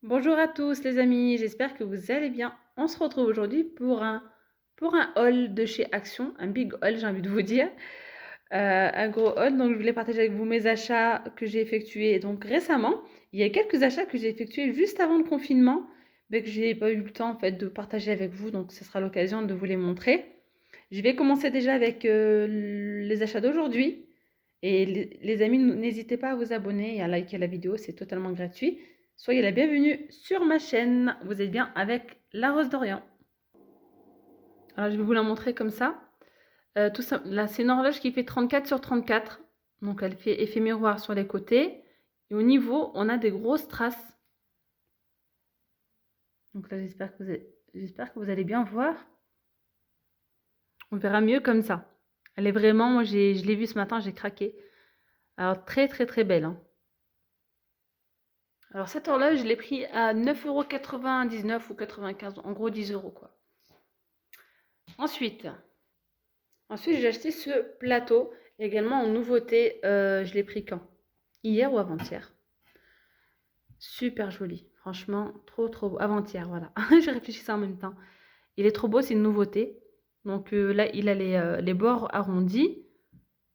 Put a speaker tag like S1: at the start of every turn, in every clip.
S1: Bonjour à tous les amis, j'espère que vous allez bien. On se retrouve aujourd'hui pour un haul de chez Action, un big haul j'ai envie de vous dire, un gros haul. Donc je voulais partager avec vous mes achats que j'ai effectués donc récemment. Il y a quelques achats que j'ai effectués juste avant le confinement, mais que j'ai pas eu le temps en fait de partager avec vous, donc ce sera l'occasion de vous les montrer. Je vais commencer déjà avec les achats d'aujourd'hui. Et les amis, n'hésitez pas à vous abonner et à liker la vidéo, c'est totalement gratuit. Soyez la bienvenue sur ma chaîne. Vous êtes bien avec la Rose d'Orient. Alors, je vais vous la montrer comme ça. Tout ça là, c'est une horloge qui fait 34 sur 34. Donc, elle fait effet miroir sur les côtés. Et au niveau, on a des grosses traces. Donc là, j'espère que vous allez bien voir. On verra mieux comme ça. Elle est vraiment, moi, je l'ai vue ce matin, j'ai craqué. Alors, très, très, très belle, hein. Alors cette horloge, je l'ai pris à 9,99 € ou 95, en gros 10 € quoi. Ensuite, j'ai acheté ce plateau, également en nouveauté, je l'ai pris quand? Hier ou avant-hier. Super joli, franchement, trop trop beau. Avant-hier, voilà. Je réfléchissais en même temps. Il est trop beau, c'est une nouveauté. Donc là, il a les bords arrondis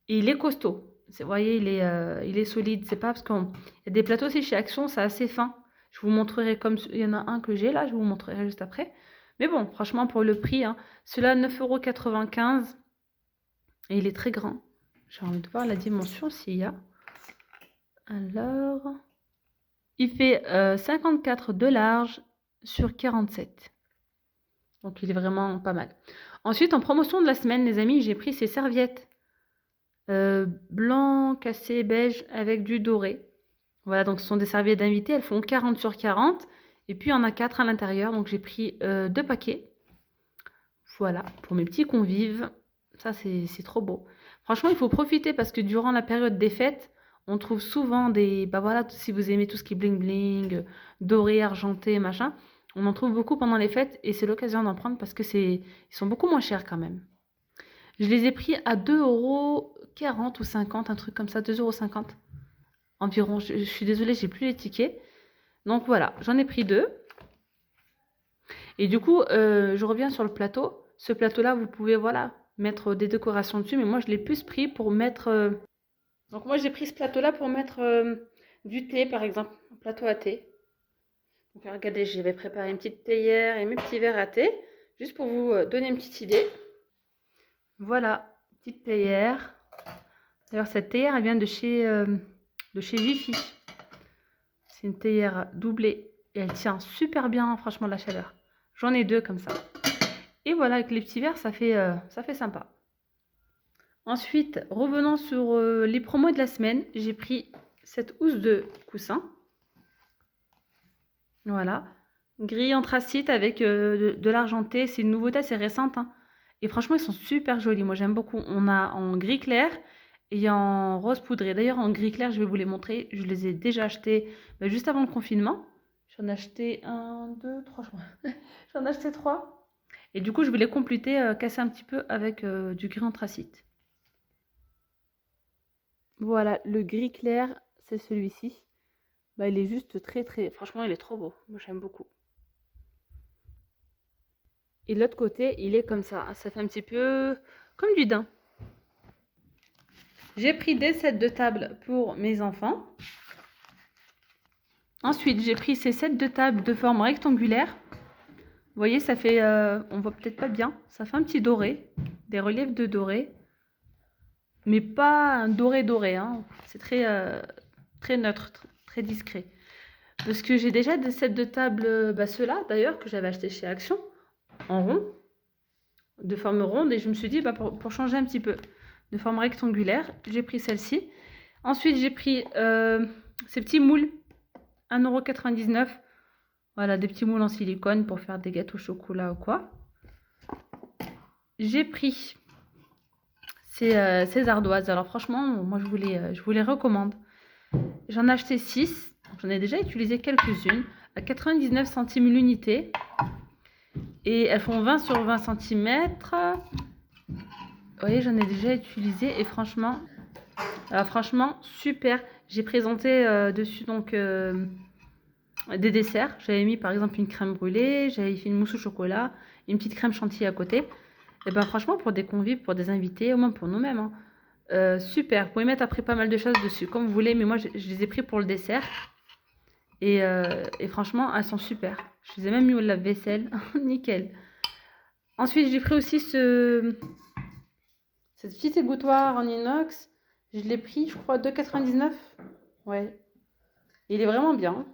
S1: et il est costaud. Vous voyez, il est solide. C'est pas parce qu'il y a des plateaux aussi chez Action, c'est assez fin. Je vous montrerai comme il y en a un que j'ai là, je vous montrerai juste après. Mais bon, franchement, pour le prix, hein, celui-là, 9,95 € et il est très grand. J'ai envie de voir la dimension s'il y a. Alors, il fait 54 de large sur 47. Donc, il est vraiment pas mal. Ensuite, en promotion de la semaine, les amis, j'ai pris ces serviettes blanc, cassé, beige avec du doré. Voilà, donc ce sont des serviettes d'invité, elles font 40 sur 40. Et puis, il y en a 4 à l'intérieur, donc j'ai pris 2 paquets. Voilà, pour mes petits convives. Ça, c'est trop beau. Franchement, il faut profiter parce que durant la période des fêtes, on trouve souvent des... Bah voilà, si vous aimez tout ce qui est bling bling, doré, argenté, machin, on en trouve beaucoup pendant les fêtes et c'est l'occasion d'en prendre parce que ils sont beaucoup moins chers quand même. Je les ai pris à 2,40 € ou 50, un truc comme ça, 2,50 € environ. Je suis désolée, j'ai plus les tickets. Donc voilà, j'en ai pris 2. Et du coup, je reviens sur le plateau. Ce plateau-là, vous pouvez, voilà, mettre des décorations dessus. Mais moi, je l'ai plus pris pour mettre... Donc moi, j'ai pris ce plateau-là pour mettre du thé, par exemple. Un plateau à thé. Donc regardez, j'avais préparé une petite théière et mes petits verres à thé. Juste pour vous donner une petite idée. Voilà, petite théière. D'ailleurs, cette théière, elle vient de chez Jiffy. C'est une théière doublée. Et elle tient super bien, franchement, la chaleur. J'en ai 2 comme ça. Et voilà, avec les petits verres, ça fait sympa. Ensuite, revenons sur les promos de la semaine. J'ai pris cette housse de coussin. Voilà. Gris anthracite avec de l'argenté. C'est une nouveauté assez récente, hein. Et franchement, ils sont super jolis. Moi, j'aime beaucoup. On a en gris clair et en rose poudré. D'ailleurs, en gris clair, je vais vous les montrer. Je les ai déjà achetés juste avant le confinement. J'en ai acheté 1, 2, 3, je crois. J'en ai acheté 3. Et du coup, je vais les compléter, casser un petit peu avec du gris anthracite. Voilà, le gris clair, c'est celui-ci. Bah, il est juste très très... Franchement, il est trop beau. Moi, j'aime beaucoup. Et de l'autre côté, il est comme ça. Ça fait un petit peu comme du daim. J'ai pris des sets de table pour mes enfants. Ensuite, j'ai pris ces sets de table de forme rectangulaire. Vous voyez, ça fait... on voit peut-être pas bien. Ça fait un petit doré. Des reliefs de doré. Mais pas un doré doré, hein. C'est très neutre, très discret. Parce que j'ai déjà des sets de table, ceux-là d'ailleurs, que j'avais acheté chez Action, en rond, de forme ronde. Et je me suis dit, pour changer un petit peu, de forme rectangulaire, j'ai pris celle-ci. Ensuite, j'ai pris ces petits moules, 1,99 €. Voilà, des petits moules en silicone pour faire des gâteaux au chocolat ou quoi. J'ai pris ces ardoises. Alors franchement, moi je vous les recommande. J'en ai acheté 6. J'en ai déjà utilisé quelques-unes à 99 centimes l'unité. Et elles font 20 sur 20 cm. Vous voyez, j'en ai déjà utilisé et franchement, super. J'ai présenté dessus donc des desserts. J'avais mis par exemple une crème brûlée, j'avais fait une mousse au chocolat, une petite crème chantilly à côté. Et ben franchement, pour des convives, pour des invités, au moins pour nous-mêmes, hein, super. Vous pouvez mettre après pas mal de choses dessus, comme vous voulez, mais moi je les ai pris pour le dessert. Et franchement, elles sont super. Je les ai même mis au lave-vaisselle. Nickel. Ensuite, j'ai pris aussi cette petite égouttoir en inox. Je l'ai pris, je crois, 2,99 €. Ouais. Il est vraiment bien.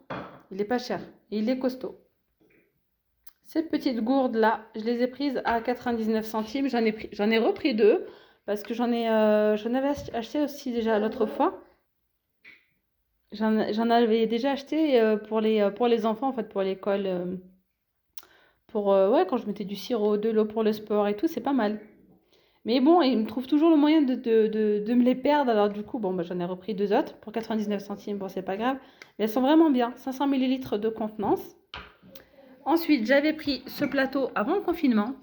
S1: Il est pas cher. Et il est costaud. Ces petites gourdes là, je les ai prises à 99 centimes. J'en ai repris deux parce que j'en avais acheté aussi déjà l'autre fois. J'en avais déjà acheté pour les enfants, en fait, pour l'école. Ouais, quand je mettais du sirop, de l'eau pour le sport et tout, c'est pas mal. Mais bon, ils me trouvent toujours le moyen de me les perdre. Alors du coup, bon, bah, j'en ai repris deux autres pour 99 centimes. Bon, c'est pas grave. Mais elles sont vraiment bien. 500 millilitres de contenance. Ensuite, j'avais pris ce plateau avant le confinement.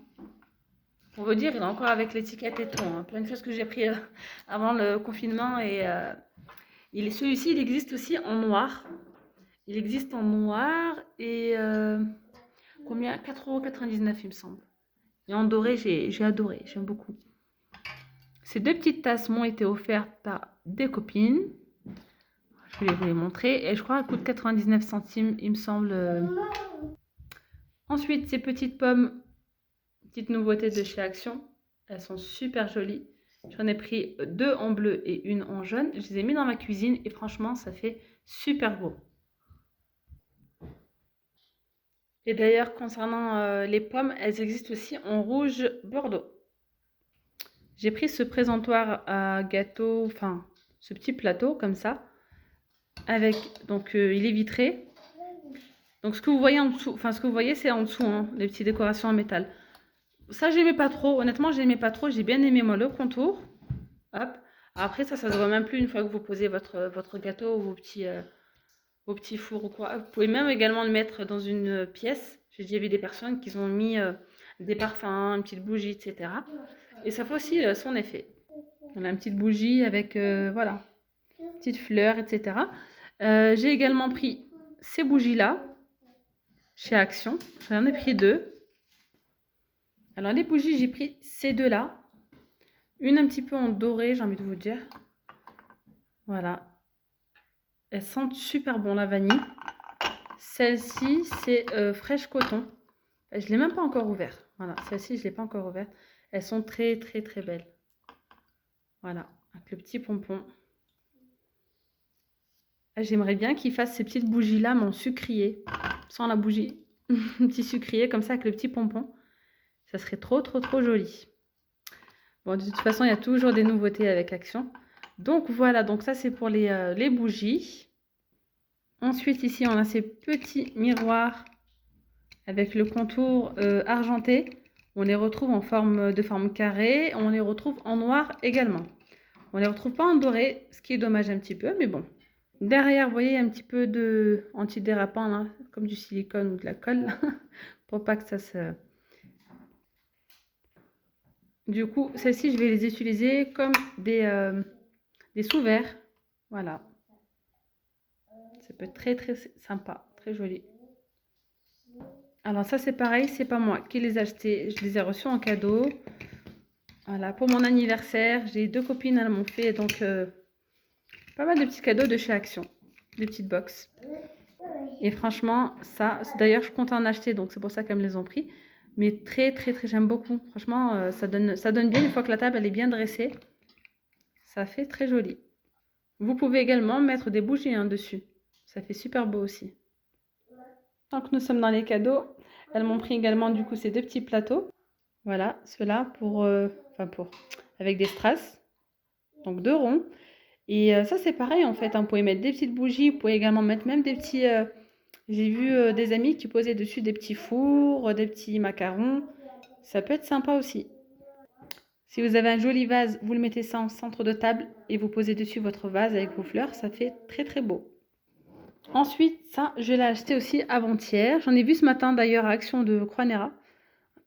S1: Pour vous dire, il est encore avec l'étiquette et tout. Hein. Plein de choses que j'ai pris avant le confinement. Et celui-ci, il existe aussi en noir. Il existe en noir et combien? 4,99 € il me semble. Et en doré, j'ai adoré, j'aime beaucoup. Ces deux petites tasses m'ont été offertes par des copines. Je vais vous les montrer. Et je crois qu'elles coûtent 99 centimes, il me semble. Ensuite, ces petites pommes, petite nouveauté de chez Action. Elles sont super jolies. J'en ai pris deux en bleu et une en jaune. Je les ai mis dans ma cuisine et franchement, ça fait super beau. Et d'ailleurs, concernant les pommes, elles existent aussi en rouge bordeaux. J'ai pris ce présentoir à gâteau, enfin, ce petit plateau comme ça. Avec, donc, il est vitré. Donc, ce que vous voyez en dessous, enfin, ce que vous voyez, c'est en dessous, hein, les petites décorations en métal. Ça, j'aimais pas trop. Honnêtement, j'aimais pas trop. J'ai bien aimé, moi, le contour. Hop. Après, ça se voit même plus une fois que vous posez votre gâteau ou vos petits fours ou quoi. Vous pouvez même également le mettre dans une pièce. J'ai déjà vu des personnes qui ont mis des parfums, une petite bougie, etc. Et ça fait aussi son effet. On a une petite bougie avec, voilà, petite fleur, etc. J'ai également pris ces bougies-là chez Action. J'en ai pris deux. Alors, les bougies, j'ai pris ces deux-là. Une un petit peu en doré, j'ai envie de vous dire. Voilà. Elles sentent super bon la vanille. Celle-ci, c'est fraîche coton. Je ne l'ai même pas encore ouverte. Voilà, celle-ci, je ne l'ai pas encore ouverte. Elles sont très, très, très belles. Voilà, avec le petit pompon. J'aimerais bien qu'ils fassent ces petites bougies-là, mais en sucrier. Sans la bougie. Un petit sucrier comme ça, avec le petit pompon. Ça serait trop, trop, trop joli. Bon, de toute façon, il y a toujours des nouveautés avec Action. Donc, voilà. Donc, ça, c'est pour les bougies. Ensuite, ici, on a ces petits miroirs avec le contour argenté. On les retrouve en forme carrée. On les retrouve en noir également. On les retrouve pas en doré, ce qui est dommage un petit peu, mais bon. Derrière, vous voyez un petit peu de antidérapant, là, comme du silicone ou de la colle, pour pas que ça se... Du coup, celles-ci, je vais les utiliser comme des sous-verres. Voilà. Ça peut être très, très sympa, très joli. Alors ça, c'est pareil, c'est pas moi qui les ai achetés. Je les ai reçus en cadeau. Voilà, pour mon anniversaire, j'ai deux copines, elles m'ont fait donc pas mal de petits cadeaux de chez Action. Des petites box. Et franchement, ça, d'ailleurs, je compte en acheter, donc c'est pour ça qu'elles me les ont pris. Mais très, très, très, j'aime beaucoup. Franchement, ça donne bien une fois que la table elle est bien dressée. Ça fait très joli. Vous pouvez également mettre des bougies dessus. Ça fait super beau aussi. Tant que nous sommes dans les cadeaux, elles m'ont pris également du coup ces deux petits plateaux. Voilà, ceux-là avec des strass. Donc deux ronds. Et ça c'est pareil en fait. Vous pouvez mettre des petites bougies. Vous pouvez également mettre même des petits... j'ai vu des amis qui posaient dessus des petits fours, des petits macarons. Ça peut être sympa aussi. Si vous avez un joli vase, vous le mettez ça en centre de table et vous posez dessus votre vase avec vos fleurs. Ça fait très très beau. Ensuite, ça, je l'ai acheté aussi avant-hier. J'en ai vu ce matin d'ailleurs à Action de Croix-Néra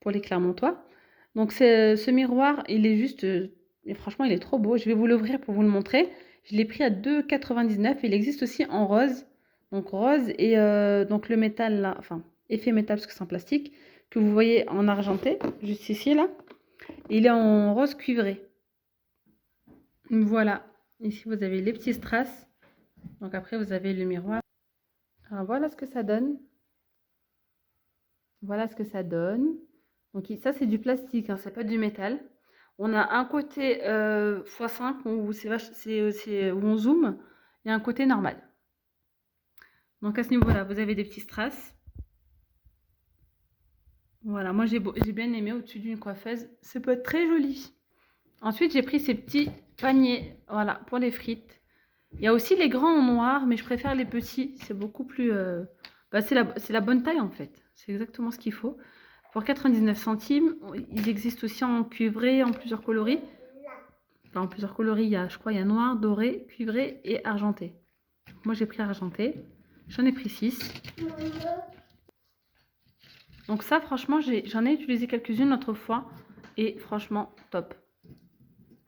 S1: pour les Clermontois. Donc ce miroir, il est juste... et franchement, il est trop beau. Je vais vous l'ouvrir pour vous le montrer. Je l'ai pris à 2,99 €. Il existe aussi en rose. donc rose, et donc le métal là, enfin effet métal parce que c'est en plastique, que vous voyez en argenté, juste ici là, il est en rose cuivré. Voilà, ici vous avez les petits strass, donc après vous avez le miroir. Alors voilà ce que ça donne. Voilà ce que ça donne. Donc ça c'est du plastique, hein, c'est pas du métal. On a un côté x5 où on zoome et un côté normal. Donc à ce niveau-là, vous avez des petits strass. Voilà, moi j'ai bien aimé au-dessus d'une coiffeuse. Ça peut être très joli. Ensuite, j'ai pris ces petits paniers, voilà, pour les frites. Il y a aussi les grands en noir, mais je préfère les petits. C'est beaucoup plus... c'est la bonne taille en fait. C'est exactement ce qu'il faut. Pour 99 centimes, ils existent aussi en cuivré, en plusieurs coloris. Enfin, en plusieurs coloris, je crois, il y a noir, doré, cuivré et argenté. Moi, j'ai pris argenté. J'en ai pris 6. Donc ça, franchement, j'en ai utilisé quelques-unes l'autre fois. Et franchement, top.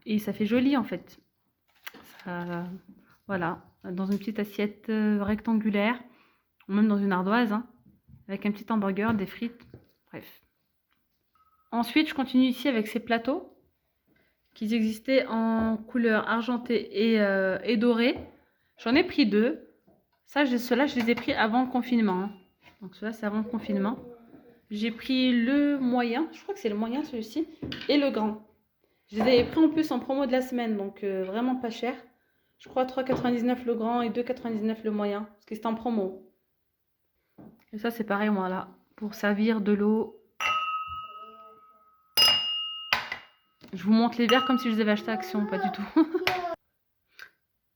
S1: Et ça fait joli, en fait. Ça, voilà, dans une petite assiette rectangulaire. Ou même dans une ardoise, hein, avec un petit hamburger, des frites. Bref. Ensuite, je continue ici avec ces plateaux qui existaient en couleur argentée et dorée. J'en ai pris 2. Ceux-là, je les ai pris avant le confinement. Hein. Donc ceux-là, c'est avant le confinement. J'ai pris le moyen, je crois que c'est le moyen celui-ci, et le grand. Je les avais pris en plus en promo de la semaine, donc vraiment pas cher. Je crois 3,99 le grand et 2,99 le moyen, parce que c'était en promo. Et ça, c'est pareil, voilà, pour servir de l'eau. Je vous montre les verres comme si je les avais achetés à Action, pas du tout.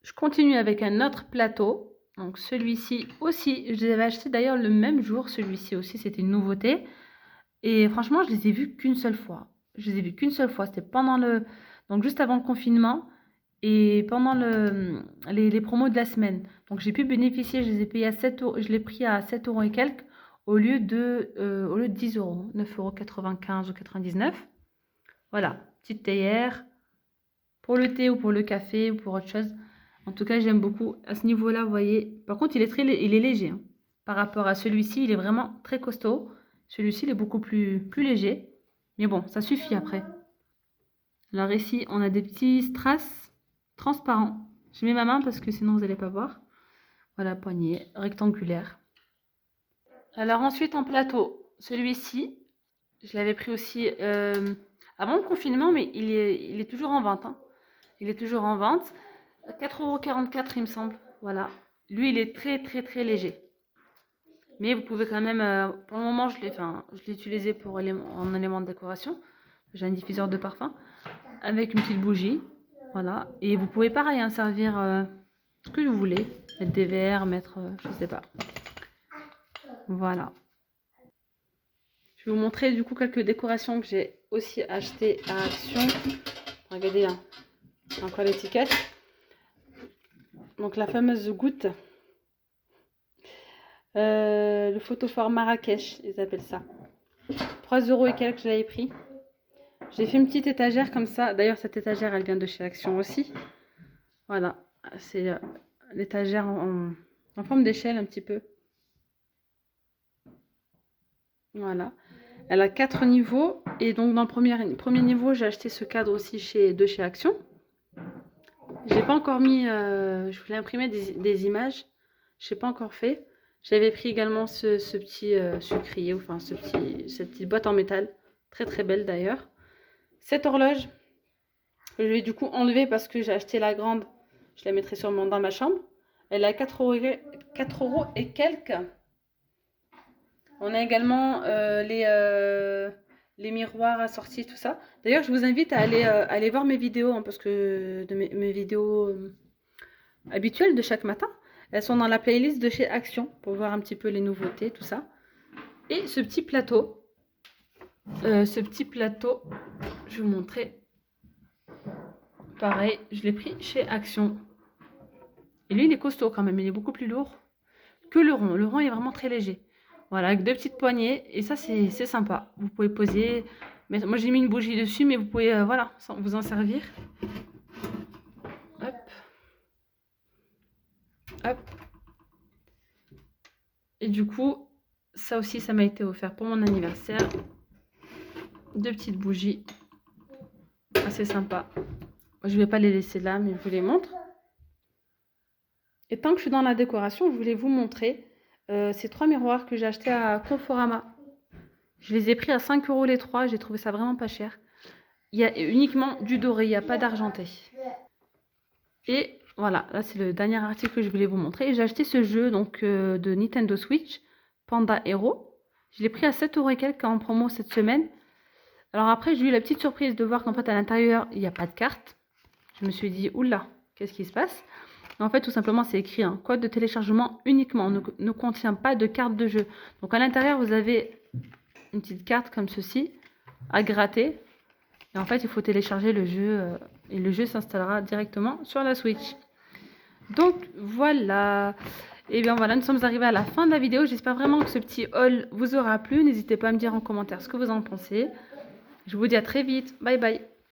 S1: Je continue avec un autre plateau. Donc celui-ci aussi, je les avais achetés d'ailleurs le même jour. Celui-ci aussi, c'était une nouveauté. Et franchement, je les ai vus qu'une seule fois. Je les ai vus qu'une seule fois. C'était pendant le... Donc juste avant le confinement et pendant les promos de la semaine. Donc j'ai pu bénéficier, je les ai payés à 7 euros. Je l'ai pris à 7 euros et quelques au lieu de 10 euros. 9,95 € ou 99. Voilà, petite théière. Pour le thé ou pour le café ou pour autre chose. En tout cas, j'aime beaucoup. À ce niveau-là, vous voyez. Par contre, il est léger. Hein. Par rapport à celui-ci, il est vraiment très costaud. Celui-ci, il est beaucoup plus léger. Mais bon, ça suffit après. Alors ici, on a des petits strass transparents. Je mets ma main parce que sinon, vous n'allez pas voir. Voilà, poignée rectangulaire. Alors ensuite, en plateau, celui-ci, je l'avais pris aussi avant le confinement, mais il est toujours en vente. Hein. Il est toujours en vente. 4,44 €, il me semble. Voilà. Lui, il est très, très, très léger. Mais vous pouvez quand même... pour le moment, je l'ai utilisé en élément de décoration. J'ai un diffuseur de parfum avec une petite bougie. Voilà. Et vous pouvez pareil, hein, servir ce que vous voulez. Mettre des verres, mettre... je sais pas. Voilà. Je vais vous montrer du coup quelques décorations que j'ai aussi achetées à Action. Regardez là. Encore l'étiquette. Donc la fameuse goutte. Le photophore Marrakech, ils appellent ça. 3 € et quelques, je l'avais pris. J'ai fait une petite étagère comme ça. D'ailleurs, cette étagère, elle vient de chez Action aussi. Voilà. C'est l'étagère en forme d'échelle un petit peu. Voilà. Elle a 4 niveaux. Et donc, dans le premier niveau, j'ai acheté ce cadre aussi de chez Action. J'ai pas encore mis... je voulais imprimer des images. Je n'ai pas encore fait. J'avais pris également ce petit sucrier, enfin cette petite boîte en métal, très très belle d'ailleurs. Cette horloge, je vais du coup enlever parce que j'ai acheté la grande, je la mettrai sûrement dans ma chambre. Elle a 4 € et quelques. On a également les miroirs assortis, tout ça. D'ailleurs, je vous invite à aller voir mes vidéos, hein, parce que mes vidéos habituelles de chaque matin. Elles sont dans la playlist de chez Action pour voir un petit peu les nouveautés, tout ça. Et ce petit plateau, je vais vous montrer. Pareil, je l'ai pris chez Action. Et lui, il est costaud quand même, il est beaucoup plus lourd que le rond. Le rond est vraiment très léger. Voilà, avec 2 petites poignées. Et ça, c'est sympa. Vous pouvez poser. Mais moi, j'ai mis une bougie dessus, mais vous pouvez voilà, vous en servir. Hop. Hop. Et du coup, ça aussi, ça m'a été offert pour mon anniversaire. 2 petites bougies. Assez sympa. Je vais pas les laisser là, mais je vous les montre. Et tant que je suis dans la décoration, je voulais vous montrer ces 3 miroirs que j'ai achetés à Conforama. Je les ai pris à 5 € les 3. J'ai trouvé ça vraiment pas cher. Il y a uniquement du doré, il n'y a pas d'argenté. Et voilà, là c'est le dernier article que je voulais vous montrer. J'ai acheté ce jeu donc de Nintendo Switch, Panda Hero. Je l'ai pris à 7 € et quelques en promo cette semaine. Alors après, j'ai eu la petite surprise de voir qu'en fait à l'intérieur, il n'y a pas de carte. Je me suis dit, oula, qu'est-ce qui se passe? En fait, tout simplement, c'est écrit un code de téléchargement uniquement, ne contient pas de carte de jeu. Donc à l'intérieur, vous avez une petite carte comme ceci à gratter. Et en fait, il faut télécharger le jeu et le jeu s'installera directement sur la Switch. Donc voilà. Et bien voilà, nous sommes arrivés à la fin de la vidéo. J'espère vraiment que ce petit haul vous aura plu. N'hésitez pas à me dire en commentaire ce que vous en pensez. Je vous dis à très vite. Bye bye.